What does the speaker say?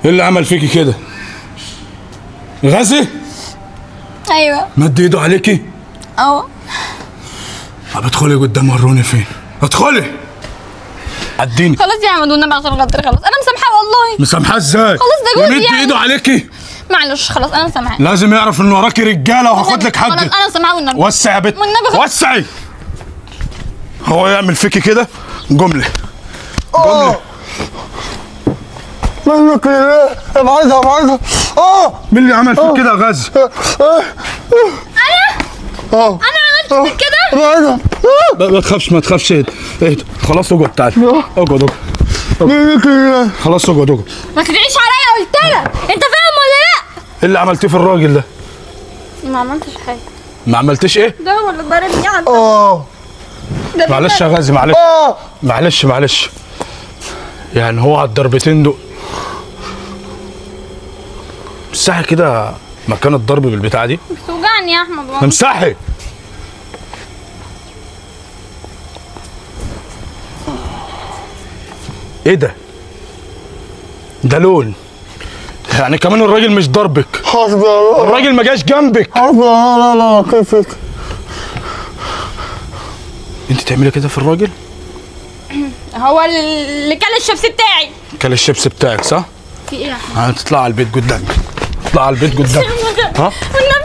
ايه اللي عمل فيكي كده؟ غازي؟ ايوه. مد ايده عليكي؟ اه. طب ادخلي قدام، وروني فين. ادخلي. عديني. خلاص يا احمد والنبي عشان خاطري، خلاص انا مسامحاه والله. مسامحاه ازاي؟ خلاص ده جوزي يمد يعني. ايده عليكي؟ معلش خلاص انا مسامحاه. لازم يعرف ان وراكي رجاله وهاخد لك حقك. خلاص انا مسامحاه والنبي. وسعي يا بت، والنبي وسعي. هو يعمل فيكي كده؟ جمله جمله. منك لله، ابعدها ابعدها. مين اللي عمل فيك كده يا غازي؟ انا عملت فيك كده؟ ابعدها. ما تخافش ما تخافش، اهدى. خلاص اقعد، تعالى اقعد اقعد. منك لله. خلاص اقعد اقعد. ما تدعيش عليا قلت لك، انت فاهم ولا لا؟ ايه اللي عملتيه في الراجل ده؟ ما عملتش حاجه. ما عملتش ايه؟ ده هو اللي ضاربني يعني. معلش يا غازي، معلش معلش معلش. يعني هو على الضربتين دول امسحي كده مكان الضرب بالبتاعه دي. بتوجعني يا احمد والله. امسحي. ايه ده؟ ده لون. يعني كمان الراجل مش ضربك. حسبي الله. الراجل ما جاش جنبك. حسبي الله. لا كيفك؟ انت تعملي كده في الراجل؟ هو اللي كل الشبس بتاعي. كل الشيبس بتاعك صح؟ في ايه يا احمد؟ هتطلع على البيت قدامي. اطلع على البيت قدامي. ها؟ والنبي